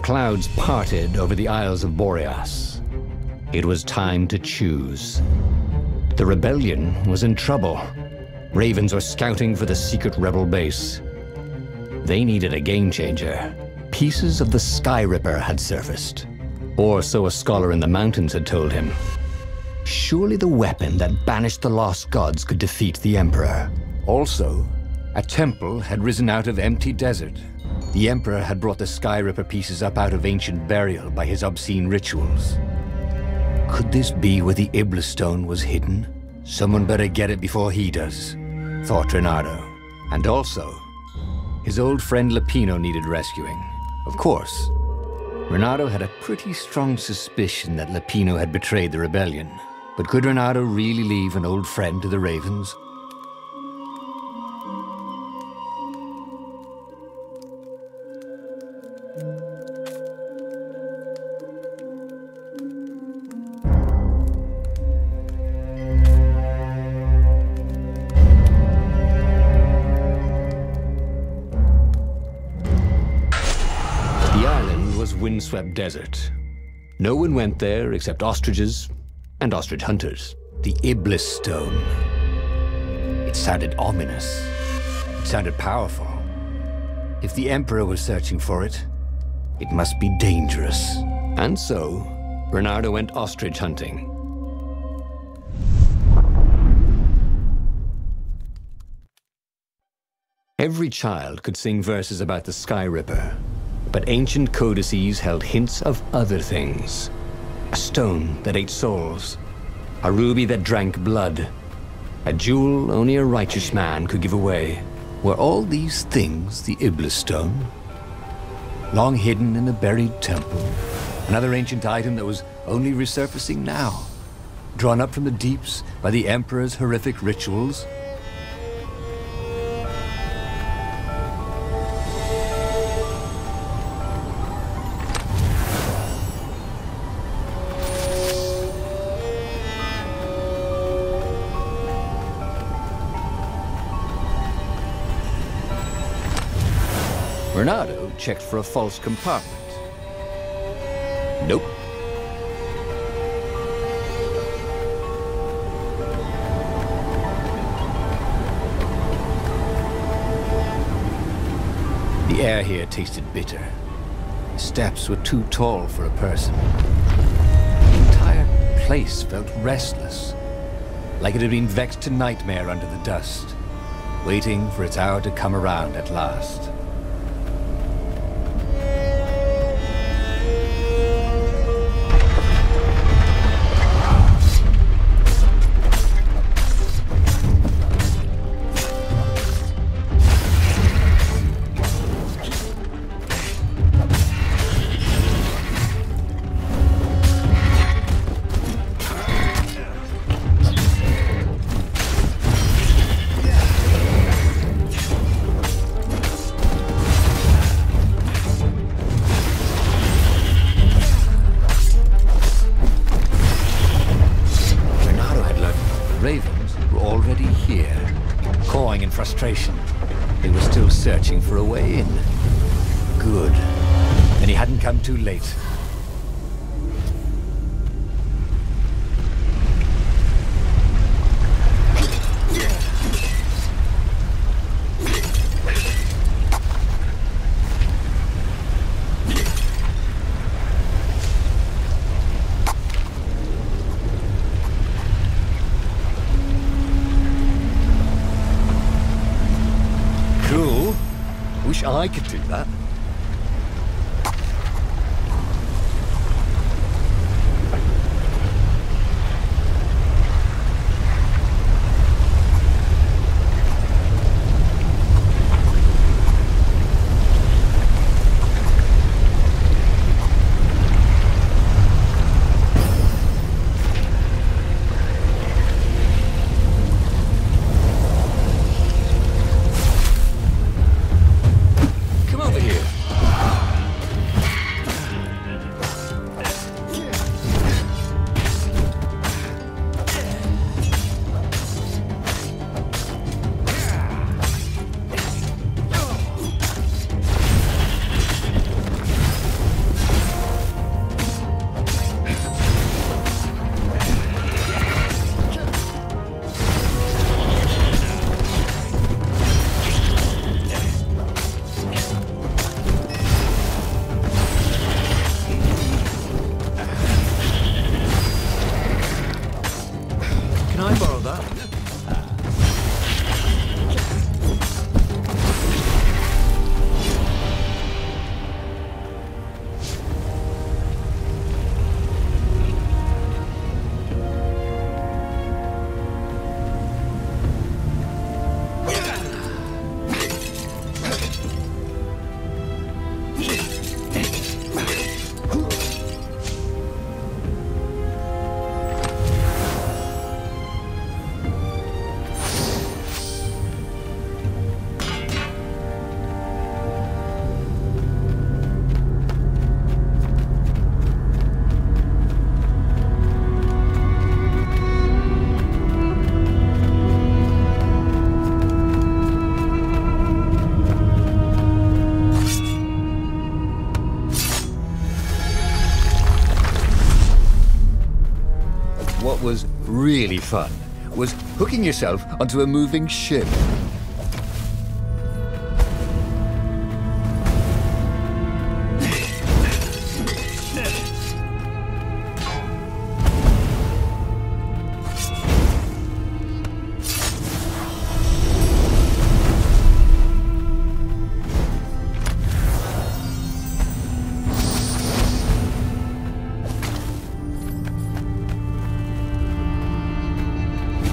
clouds parted over the Isles of Boreas. It was time to choose. The rebellion was in trouble. Ravens were scouting for the secret rebel base. They needed a game changer. Pieces of the Sky Ripper had surfaced. Or so a scholar in the mountains had told him. Surely the weapon that banished the lost gods could defeat the Emperor. Also, a temple had risen out of empty desert. The Emperor had brought the Sky Ripper pieces up out of ancient burial by his obscene rituals. Could this be where the Iblis Stone was hidden? Someone better get it before he does, thought Reynardo. And also, his old friend Lupino needed rescuing. Of course, Reynardo had a pretty strong suspicion that Lupino had betrayed the rebellion. But could Reynardo really leave an old friend to the Ravens? The island was windswept desert. No one went there except ostriches and ostrich hunters. The Iblis Stone. It sounded ominous. It sounded powerful. If the Emperor was searching for it, it must be dangerous. And so, Reynardo went ostrich hunting. Every child could sing verses about the Sky Ripper, but ancient codices held hints of other things. A stone that ate souls, a ruby that drank blood, a jewel only a righteous man could give away. Were all these things the Iblis Stone? Long hidden in a buried temple, another ancient item that was only resurfacing now, drawn up from the deeps by the Emperor's horrific rituals? Reynardo checked for a false compartment. Nope. The air here tasted bitter. The steps were too tall for a person. The entire place felt restless, like it had been vexed to nightmare under the dust, waiting for its hour to come around at last. Ravens were already here, cawing in frustration. They were still searching for a way in. Good. Then he hadn't come too late. Cool. Wish I could do that. Come over here. was really fun was hooking yourself onto a moving ship.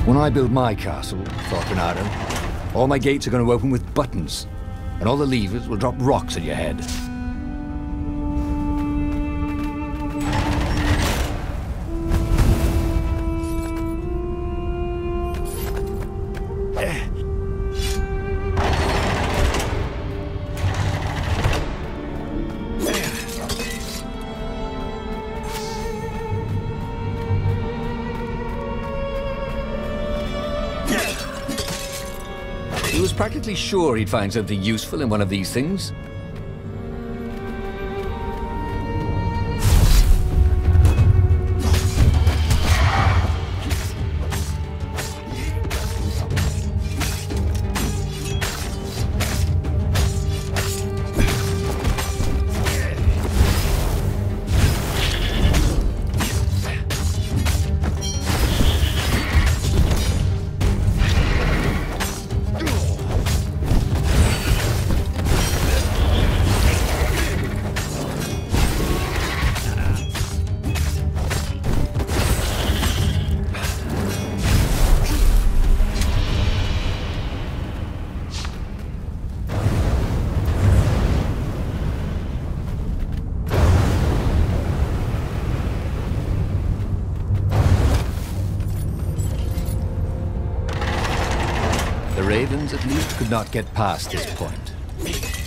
When I build my castle, thought Bernardo, all my gates are going to open with buttons, and all the levers will drop rocks at your head. He was practically sure he'd find something useful in one of these things. The Ravens at least could not get past this point.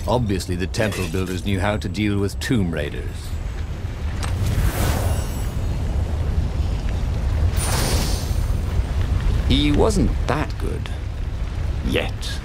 Obviously, the temple builders knew how to deal with tomb raiders. He wasn't that good. Yet.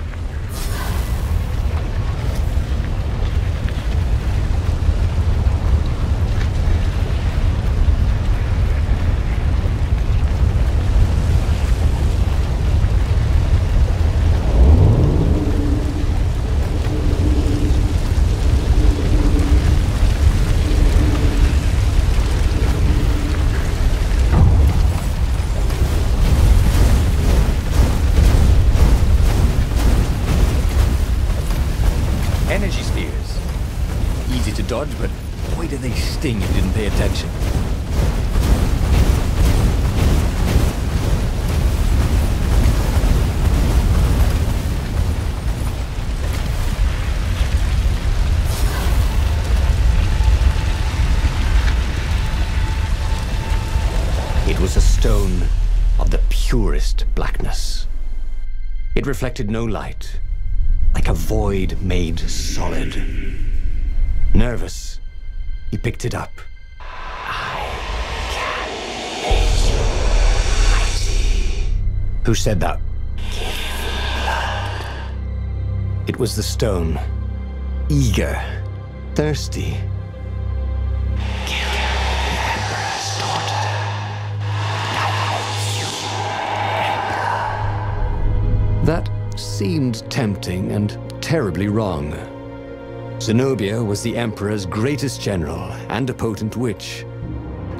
Energy spheres. Easy to dodge, but boy do they sting if you didn't pay attention. It was a stone of the purest blackness. It reflected no light, like a void made solid. Nervous, he picked it up. I can make you mighty. Who said that? Give blood. It was the stone. Eager, thirsty. Kill the Emperor's daughter. Now you, Emperor. That seemed tempting and terribly wrong. Zenobia was the Emperor's greatest general and a potent witch.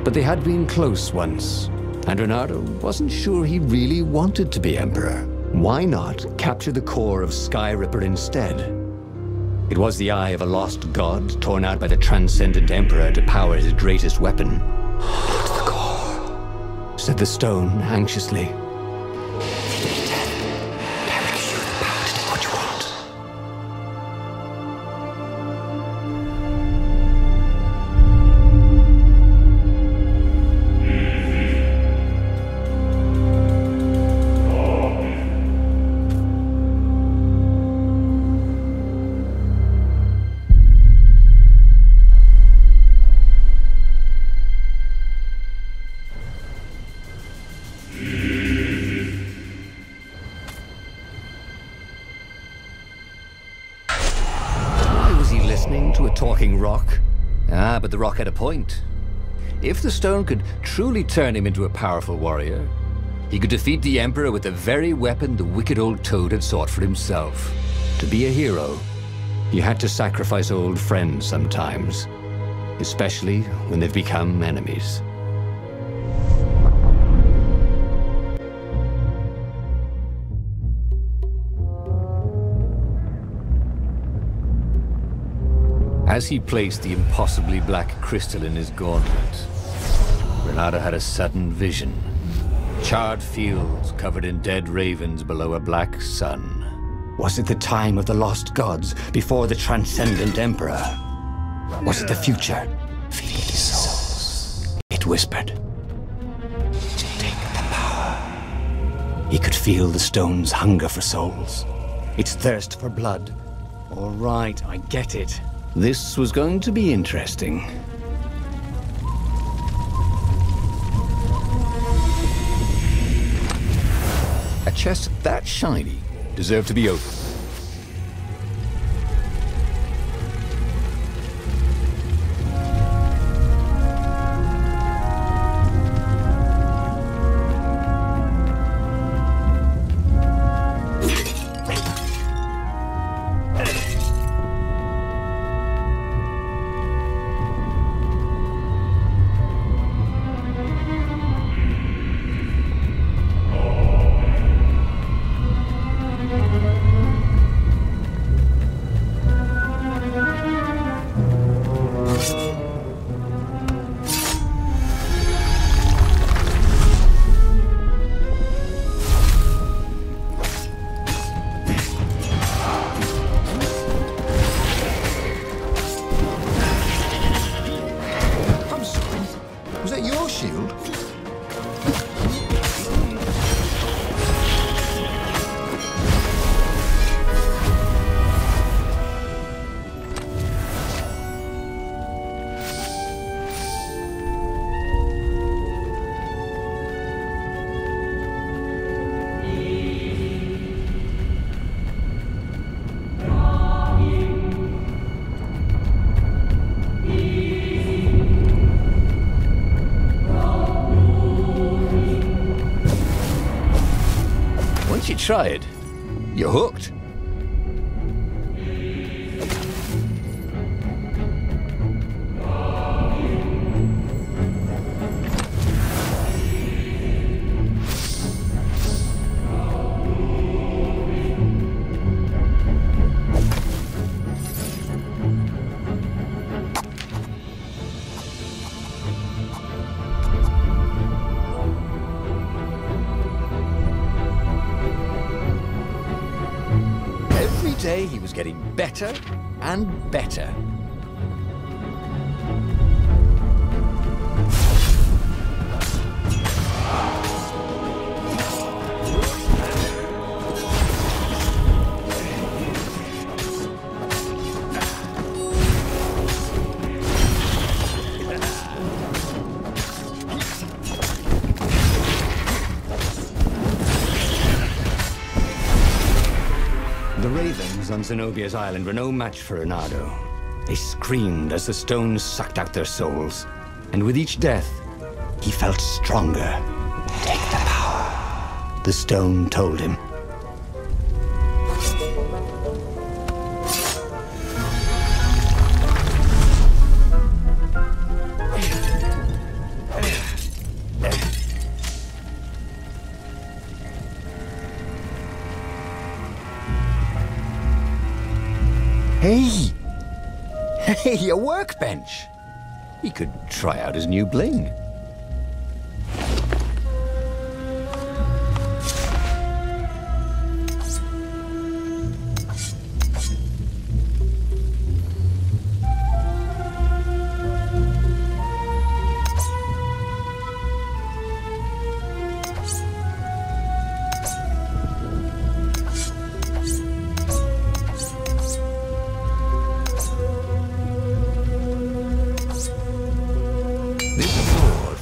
But they had been close once, and Bernardo wasn't sure he really wanted to be Emperor. Why not capture the core of Skyripper instead? It was the eye of a lost god torn out by the transcendent Emperor to power his greatest weapon. "It's the core," said the stone anxiously. To a talking rock. Ah, but the rock had a point. If the stone could truly turn him into a powerful warrior, he could defeat the Emperor with the very weapon the wicked old toad had sought for himself. To be a hero, you had to sacrifice old friends sometimes, especially when they've become enemies. As he placed the impossibly black crystal in his gauntlet, Renato had a sudden vision. Charred fields covered in dead ravens below a black sun. Was it the time of the lost gods before the transcendent emperor? Was it the future? Feed these souls, it whispered. Take the power. He could feel the stone's hunger for souls, its thirst for blood. All right, I get it. This was going to be interesting. A chest that shiny deserved to be opened. Once you try it, you're hooked. He was getting better and better. The ravens on Zenobia's island were no match for Renato. They screamed as the stones sucked out their souls. And with each death, he felt stronger. Take the power, the stone told him. Hey! Hey, a workbench! He could try out his new bling.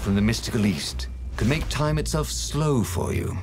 From the mystical East could make time itself slow for you.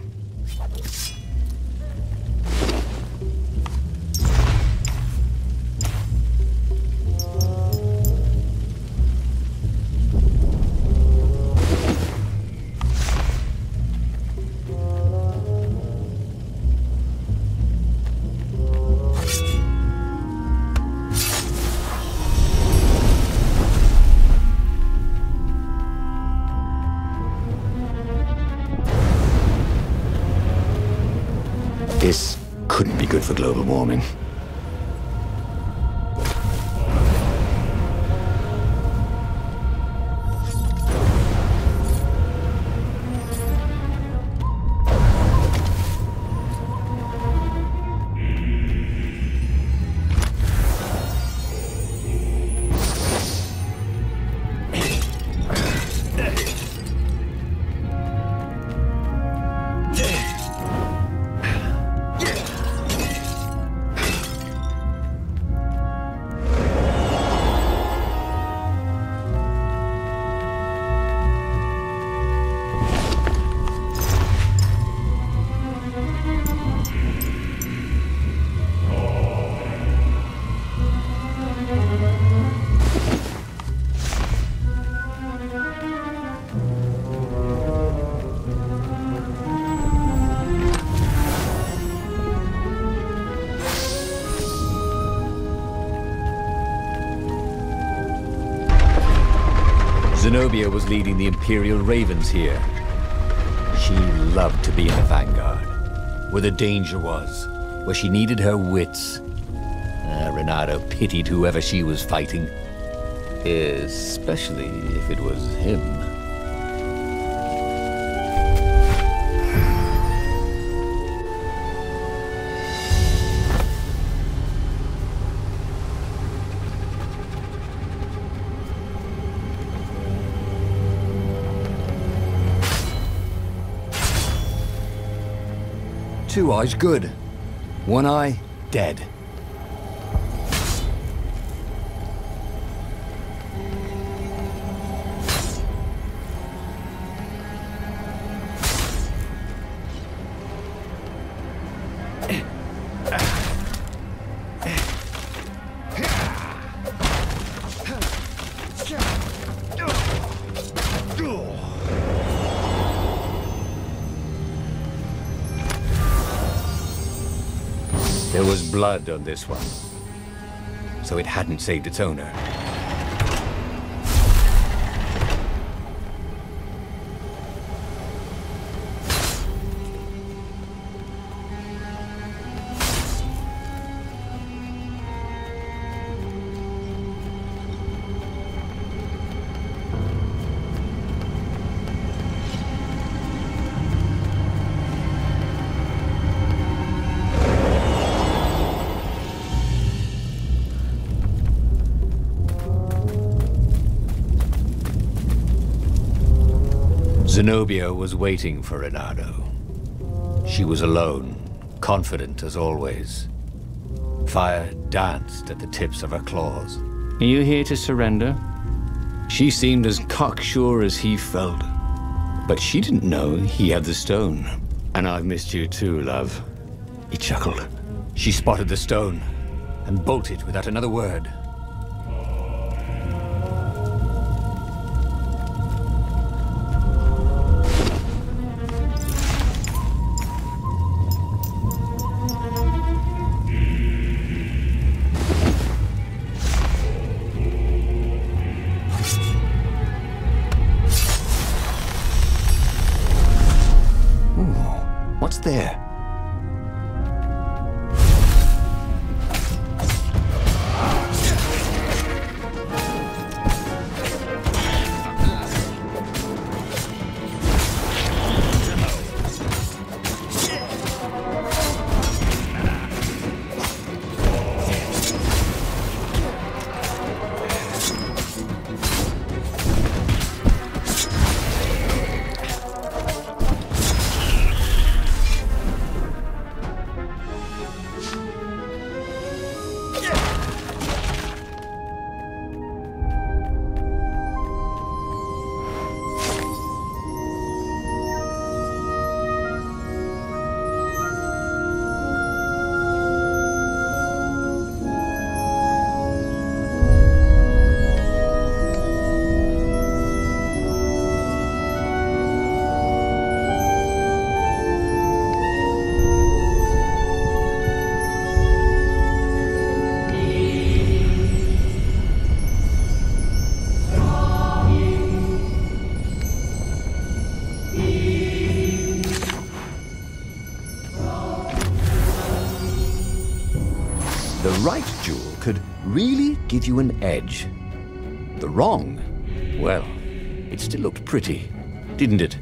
This couldn't be good for global warming. Zenobia was leading the Imperial Ravens here. She loved to be in the vanguard, where the danger was, where she needed her wits. Renato pitied whoever she was fighting, especially if it was him. Two eyes good. One eye dead. There was blood on this one, so it hadn't saved its owner. Zenobia was waiting for Renato. She was alone, confident as always. Fire danced at the tips of her claws. Are you here to surrender? She seemed as cocksure as he felt. But she didn't know he had the stone. And I've missed you too, love. He chuckled. She spotted the stone and bolted without another word. What's there? really give you an edge. The wrong, well, it still looked pretty, didn't it?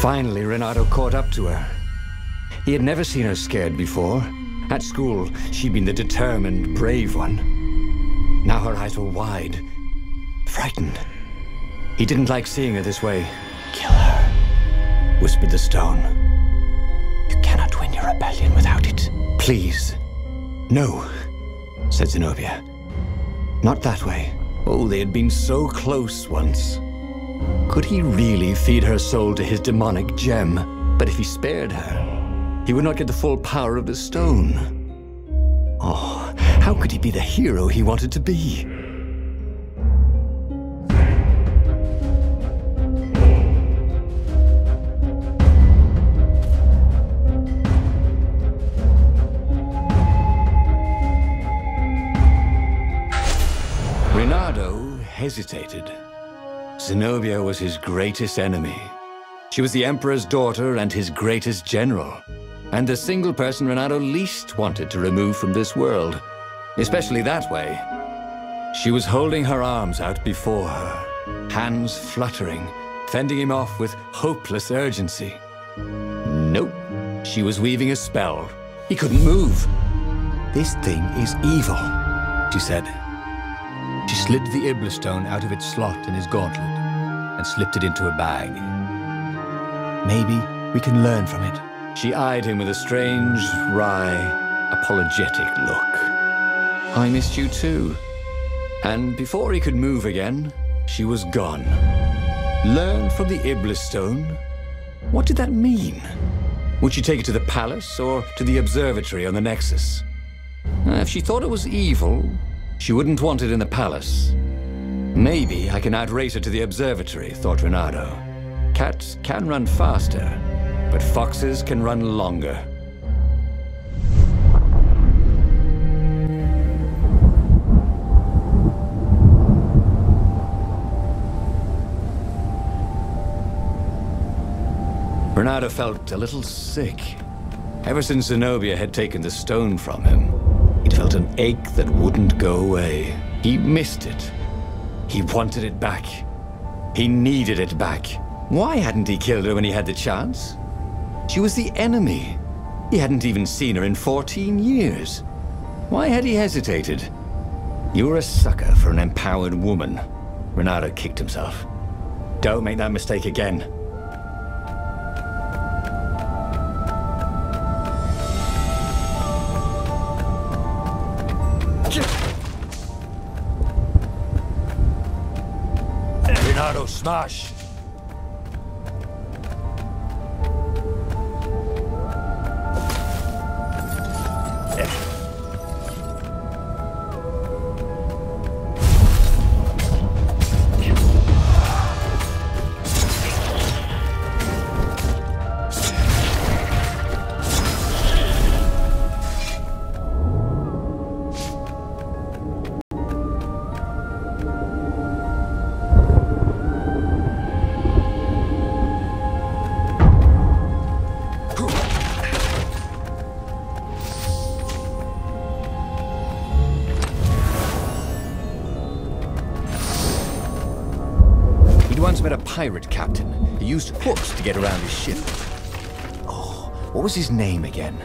Finally, Renato caught up to her. He had never seen her scared before. At school, she'd been the determined, brave one. Now her eyes were wide, frightened. He didn't like seeing her this way. Kill her, whispered the stone. You cannot win your rebellion without it. Please. No, said Zenobia. Not that way. Oh, they had been so close once. Could he really feed her soul to his demonic gem? But if he spared her, he would not get the full power of the stone. Oh, how could he be the hero he wanted to be? Renato hesitated. Zenobia was his greatest enemy. She was the Emperor's daughter and his greatest general, and the single person Renato least wanted to remove from this world, especially that way. She was holding her arms out before her, hands fluttering, fending him off with hopeless urgency. Nope, she was weaving a spell. He couldn't move. This thing is evil, she said. She slid the Iblistone out of its slot in his gauntlet and slipped it into a bag. Maybe we can learn from it. She eyed him with a strange, wry, apologetic look. I missed you too. And before he could move again, she was gone. Learn from the Iblistone? What did that mean? Would she take it to the palace or to the observatory on the Nexus? If she thought it was evil, she wouldn't want it in the palace. Maybe I can outrace her to the observatory, thought Renato. Cats can run faster, but foxes can run longer. Renato felt a little sick. Ever since Zenobia had taken the stone from him, he'd felt an ache that wouldn't go away. He missed it. He wanted it back. He needed it back. Why hadn't he killed her when he had the chance? She was the enemy. He hadn't even seen her in 14 years. Why had he hesitated? You're a sucker for an empowered woman. Renato kicked himself. Don't make that mistake again. Renato, smash! Once met a pirate captain who used hooks to get around his ship. Oh, what was his name again?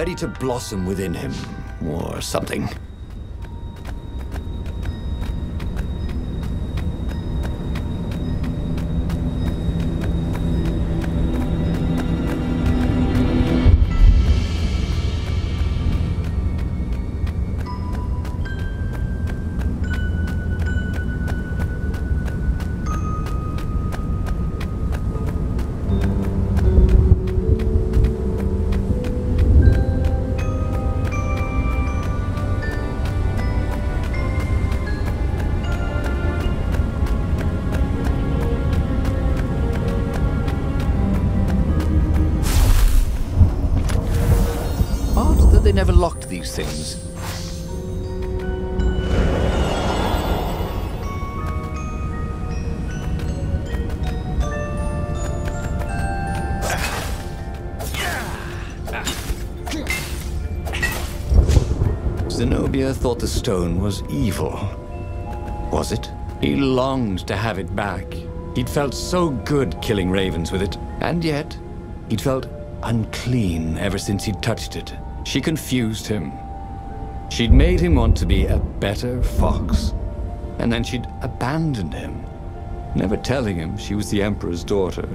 ready to blossom within him, or something. They never locked these things. Zenobia thought the stone was evil. Was it? He longed to have it back. He'd felt so good killing ravens with it, and yet he'd felt unclean ever since he'd touched it. She confused him. She'd made him want to be a better fox, and then she'd abandoned him, never telling him she was the Emperor's daughter,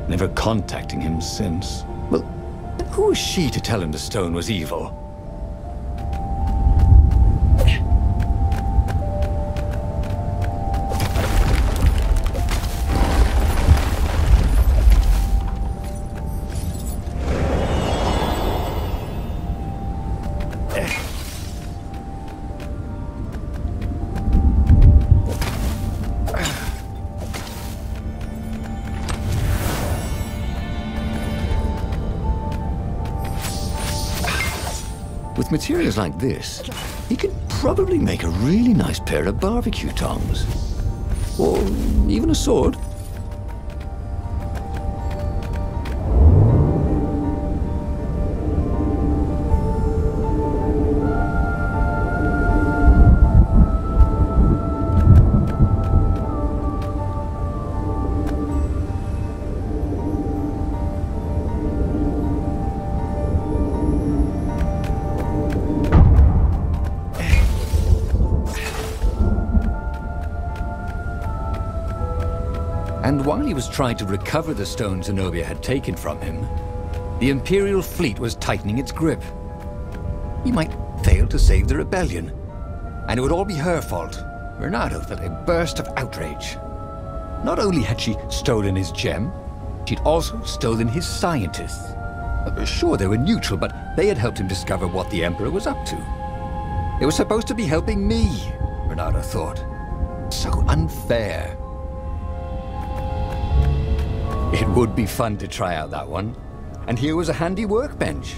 never contacting him since. Well, who was she to tell him the stone was evil? With materials like this, he could probably make a really nice pair of barbecue tongs. Or even a sword. And while he was trying to recover the stone Zenobia had taken from him, the Imperial fleet was tightening its grip. He might fail to save the rebellion, and it would all be her fault. Renato felt a burst of outrage. Not only had she stolen his gem, she'd also stolen his scientists. Sure, they were neutral, but they had helped him discover what the Emperor was up to. They were supposed to be helping me, Renato thought. So unfair. It would be fun to try out that one. And here was a handy workbench.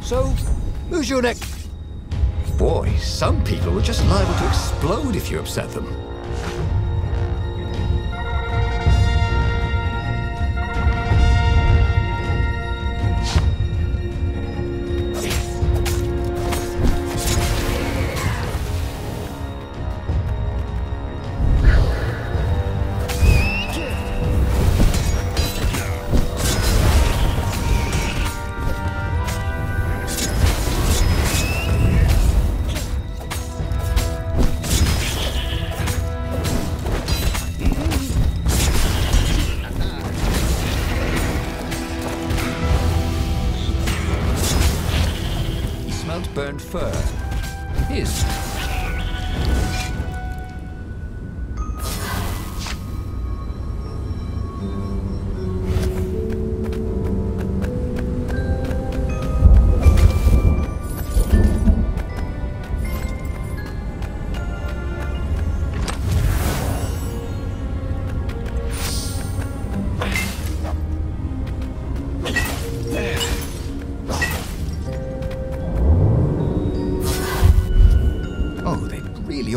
So, who's your next? Boy, some people are just liable to explode if you upset them. Burned fur. His.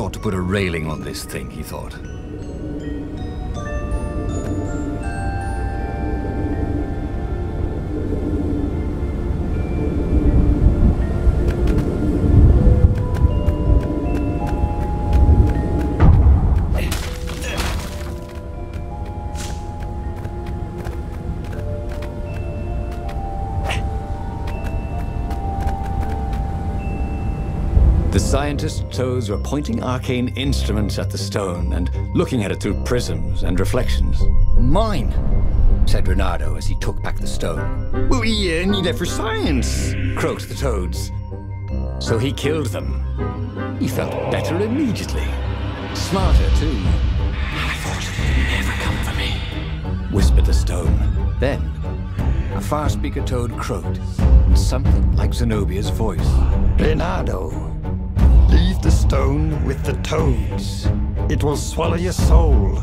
ought to put a railing on this thing, he thought. The scientist's toes were pointing arcane instruments at the stone and looking at it through prisms and reflections. Mine, said Renato as he took back the stone. We need it for science, croaked the toads. So he killed them. He felt better immediately. Smarter, too. I thought it would never come for me, whispered the stone. Then, a far-speaker toad croaked, and something like Zenobia's voice. Renato, leave the stone with the toads. It will swallow your soul.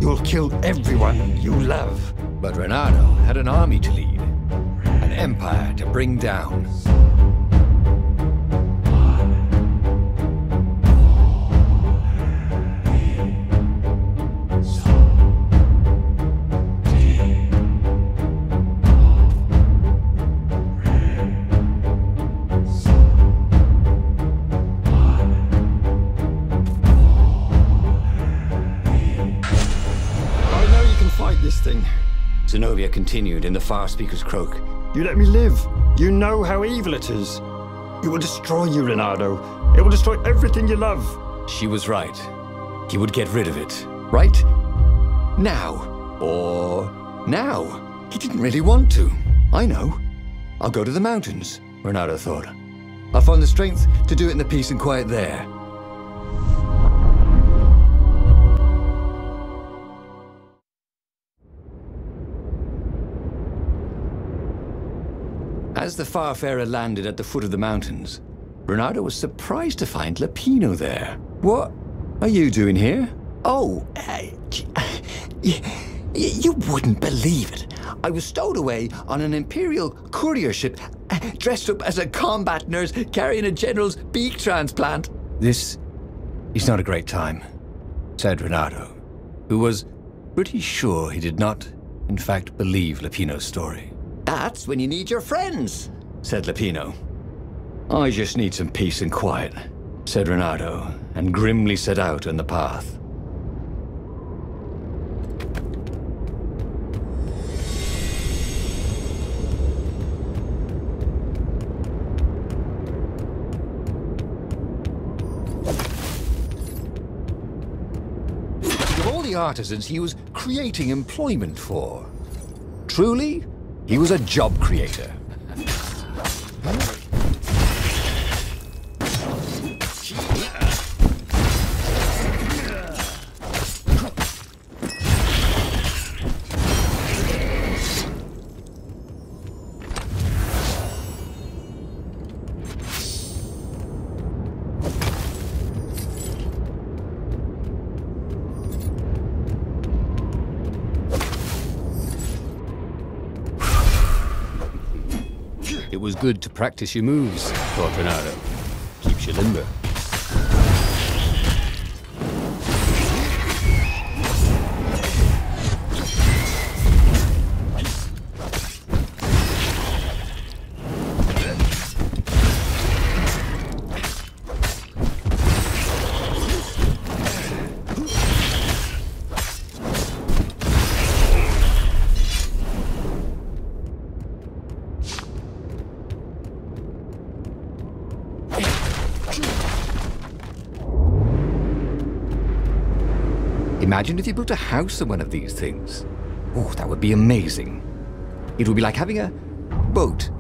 You'll kill everyone you love. But Renato had an army to lead, an empire to bring down. Zenobia continued in the far speaker's croak. You let me live. You know how evil it is. It will destroy you, Renato. It will destroy everything you love. She was right. He would get rid of it. Right? Now. Or now. He didn't really want to. I know. I'll go to the mountains, Renato thought. I'll find the strength to do it in the peace and quiet there. As the Farfarer landed at the foot of the mountains, Renato was surprised to find Lapino there. What are you doing here? Oh, you wouldn't believe it. I was stowed away on an Imperial courier ship, dressed up as a combat nurse carrying a general's beak transplant. This is not a great time, said Renato, who was pretty sure he did not, in fact, believe Lapino's story. That's when you need your friends, said Lapino. I just need some peace and quiet, said Renato, and grimly set out on the path. Of all the artisans he was creating employment for, truly, he was a job creator. It was good to practice your moves, thought Renato. Keeps you limber. Imagine if you built a house on one of these things. Oh, that would be amazing. It would be like having a boat.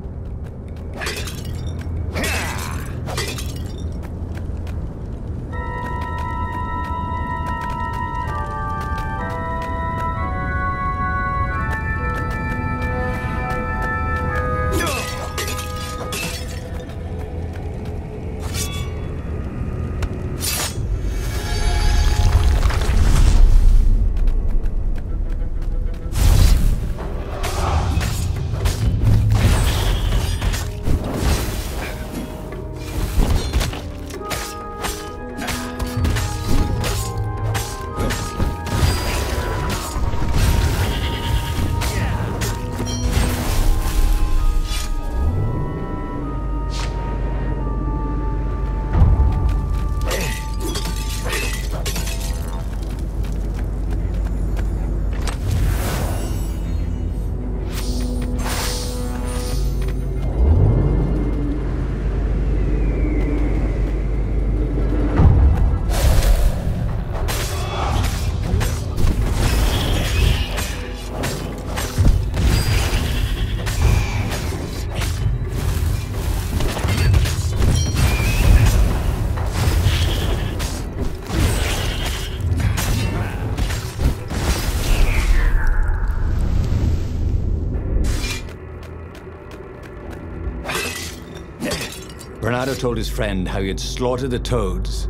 Bernardo told his friend how he had slaughtered the toads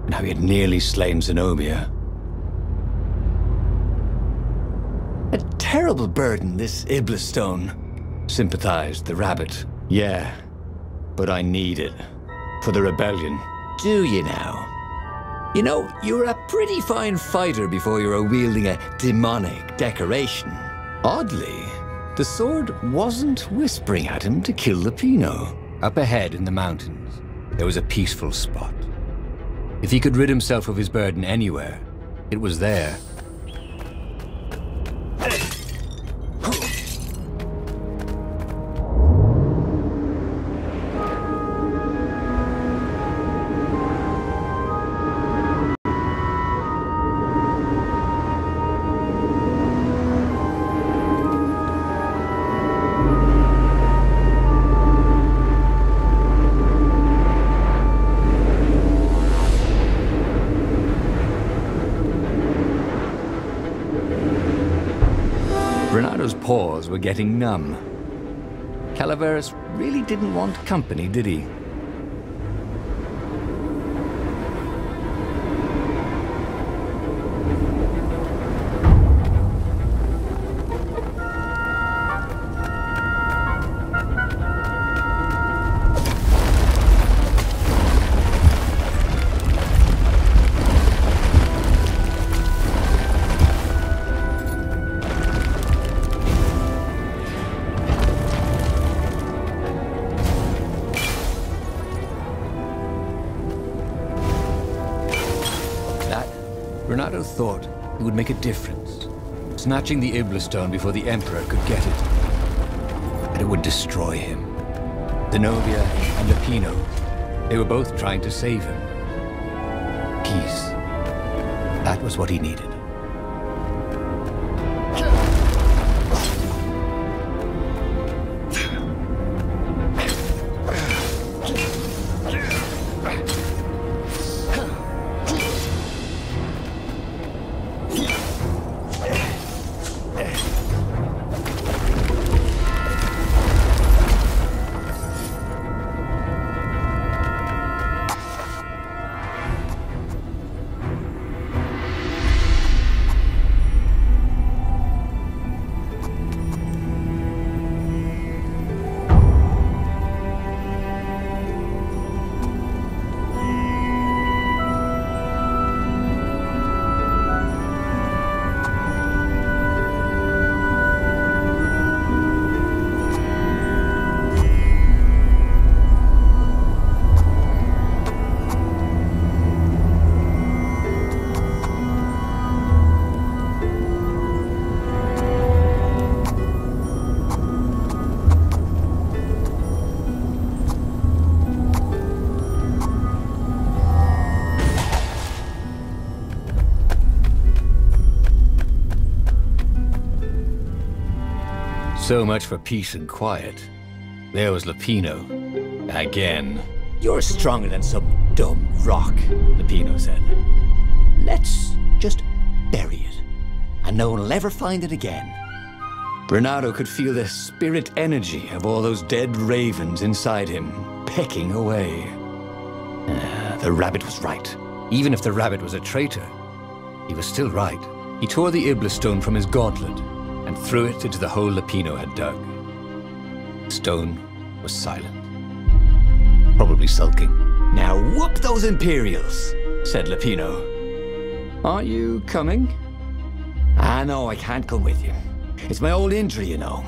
and how he had nearly slain Zenobia. A terrible burden, this Iblis stone, sympathized the rabbit. Yeah, but I need it for the rebellion. Do you now? You know, you were a pretty fine fighter before you were wielding a demonic decoration. Oddly, the sword wasn't whispering at him to kill Lupino. Up ahead in the mountains, there was a peaceful spot. If he could rid himself of his burden anywhere, it was there. Bernardo's paws were getting numb. Calaveras really didn't want company, did he? Bernardo thought it would make a difference, snatching the Iblis stone before the Emperor could get it. And it would destroy him. Zenobia and Lupino, they were both trying to save him. Peace. That was what he needed. So much for peace and quiet. There was Lupino. Again. You're stronger than some dumb rock, Lupino said. Let's just bury it, and no one will ever find it again. Bernardo could feel the spirit energy of all those dead ravens inside him, pecking away. The rabbit was right. Even if the rabbit was a traitor, he was still right. He tore the Iblis stone from his gauntlet and threw it into the hole Lupino had dug. The stone was silent, probably sulking. Now whoop those Imperials, said Lupino. Are you coming? No, I can't come with you. It's my old injury, you know.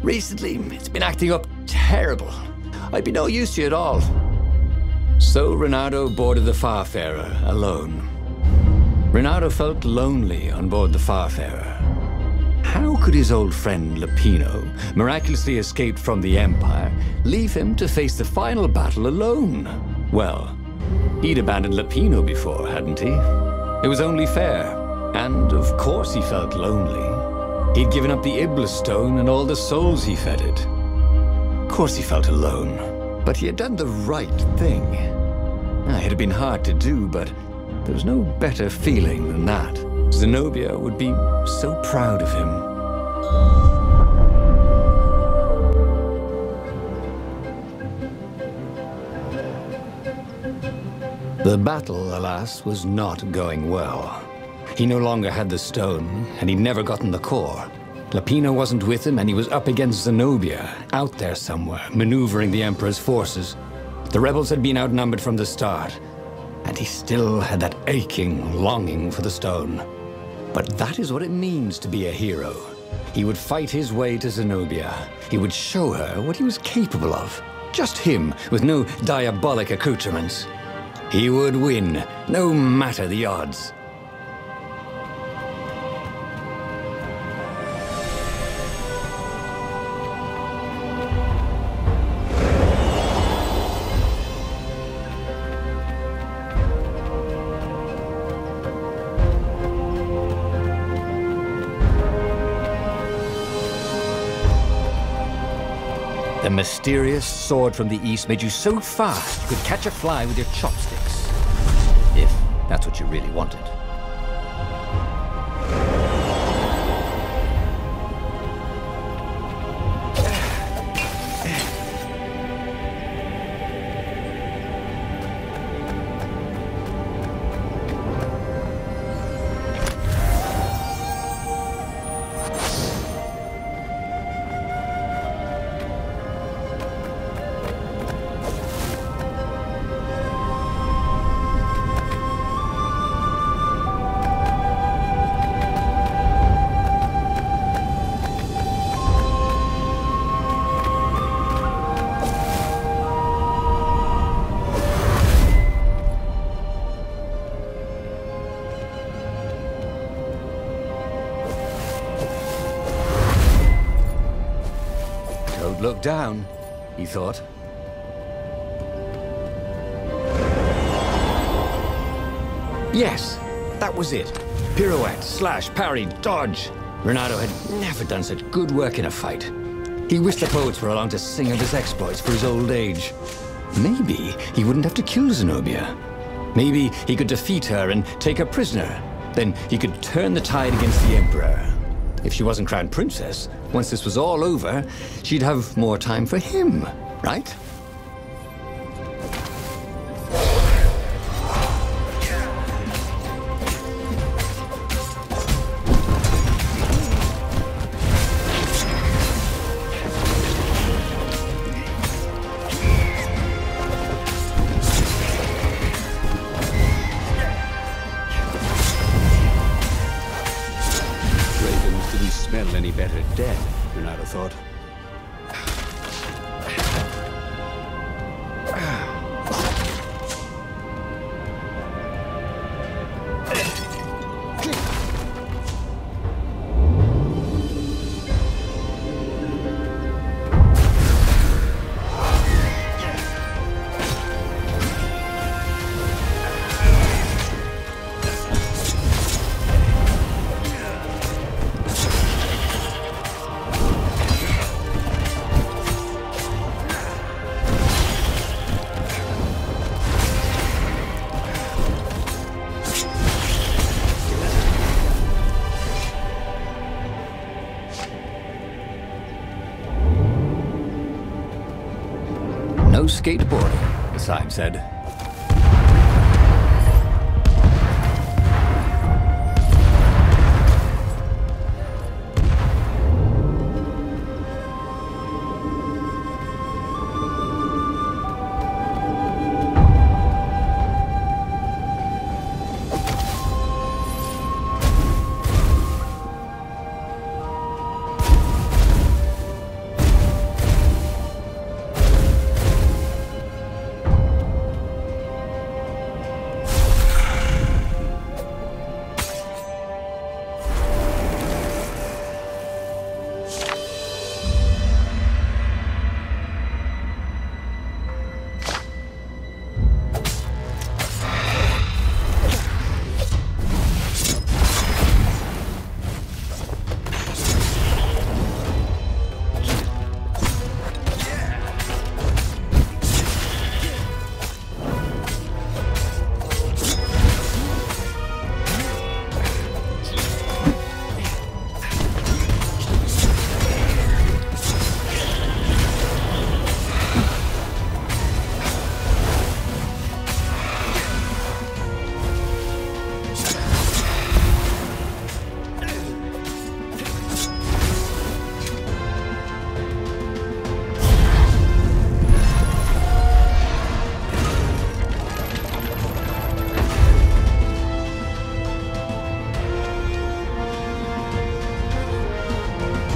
Recently, it's been acting up terrible. I'd be no use to you at all. So Reynardo boarded the Farfarer alone. Reynardo felt lonely on board the Farfarer. How could his old friend Lupino, miraculously escaped from the Empire, leave him to face the final battle alone? Well, he'd abandoned Lupino before, hadn't he? It was only fair. And of course he felt lonely. He'd given up the Iblis stone and all the souls he feted. Of course he felt alone. But he had done the right thing. It had been hard to do, but there was no better feeling than that. Zenobia would be so proud of him. The battle, alas, was not going well. He no longer had the stone, and he'd never gotten the core. Lapino wasn't with him, and he was up against Zenobia, out there somewhere, maneuvering the Emperor's forces. The rebels had been outnumbered from the start, and he still had that aching longing for the stone. But that is what it means to be a hero. He would fight his way to Zenobia. He would show her what he was capable of. Just him, with no diabolic accoutrements. He would win, no matter the odds. The mysterious sword from the east made you so fast you could catch a fly with your chopsticks. If that's what you really wanted. Don't look down, he thought. Yes, that was it. Pirouette, slash, parry, dodge. Renato had never done such good work in a fight. He wished the poets were along to sing of his exploits for his old age. Maybe he wouldn't have to kill Zenobia. Maybe he could defeat her and take her prisoner. Then he could turn the tide against the Emperor. If she wasn't crowned princess, once this was all over, she'd have more time for him, right? Smell any better dead, Renato thought. No skateboarding, the sign said.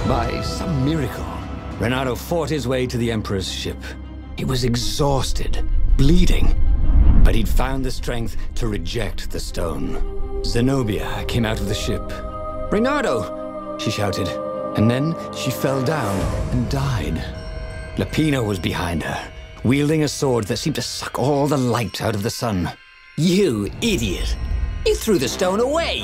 By some miracle, Renato fought his way to the Emperor's ship. He was exhausted, bleeding, but he'd found the strength to reject the stone. Zenobia came out of the ship. "Renato!" she shouted, and then she fell down and died. Lapino was behind her, wielding a sword that seemed to suck all the light out of the sun. "You idiot! You threw the stone away!"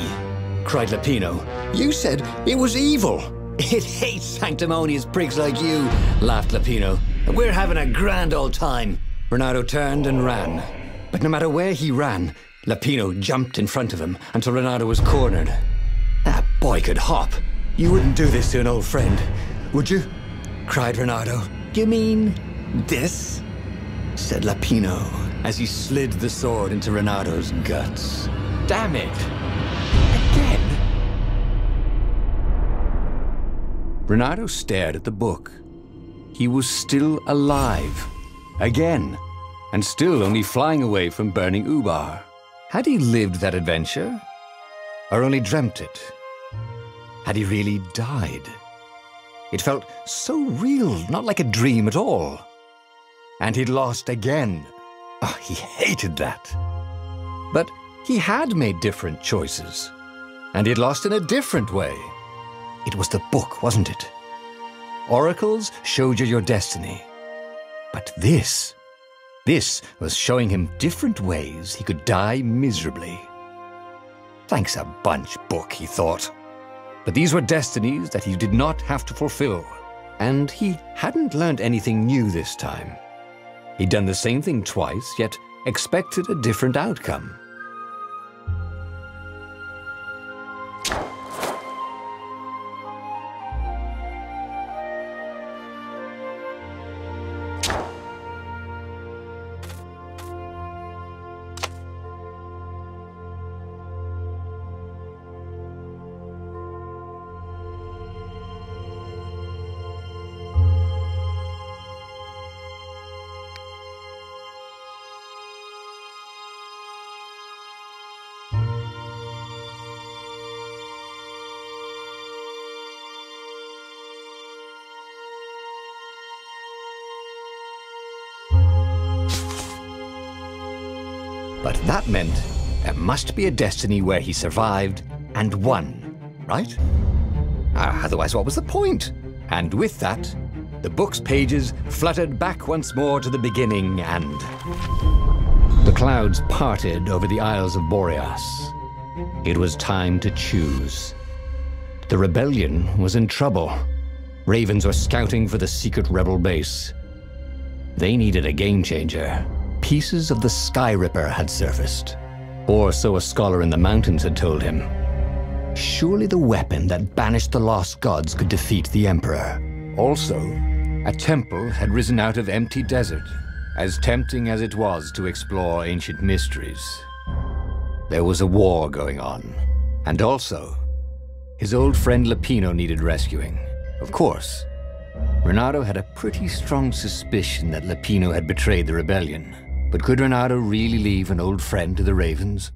cried Lapino. "You said it was evil." "It hates sanctimonious prigs like you," laughed Lapino. "We're having a grand old time." Renato turned and ran. But no matter where he ran, Lapino jumped in front of him until Renato was cornered. That boy could hop. "You wouldn't do this to an old friend, would you?" cried Renato. "You mean this?" said Lapino as he slid the sword into Renato's guts. "Damn it! Again?" Renato stared at the book. He was still alive. Again. And still only flying away from burning Ubar. Had he lived that adventure? Or only dreamt it? Had he really died? It felt so real, not like a dream at all. And he'd lost again. Oh, he hated that. But he had made different choices. And he'd lost in a different way. It was the book, wasn't it? Oracles showed you your destiny. But this was showing him different ways he could die miserably. Thanks a bunch, book, he thought. But these were destinies that he did not have to fulfill. And he hadn't learned anything new this time. He'd done the same thing twice, yet expected a different outcome. But that meant there must be a destiny where he survived and won, right? Otherwise, what was the point? And with that, the book's pages fluttered back once more to the beginning and... The clouds parted over the Isles of Boreas. It was time to choose. The rebellion was in trouble. Ravens were scouting for the secret rebel base. They needed a game changer. Pieces of the Sky Ripper had surfaced. Or so a scholar in the mountains had told him. Surely the weapon that banished the lost gods could defeat the Emperor. Also, a temple had risen out of empty desert, as tempting as it was to explore ancient mysteries. There was a war going on. And also, his old friend Lapino needed rescuing. Of course, Renato had a pretty strong suspicion that Lapino had betrayed the rebellion. But could Renato really leave an old friend to the Ravens?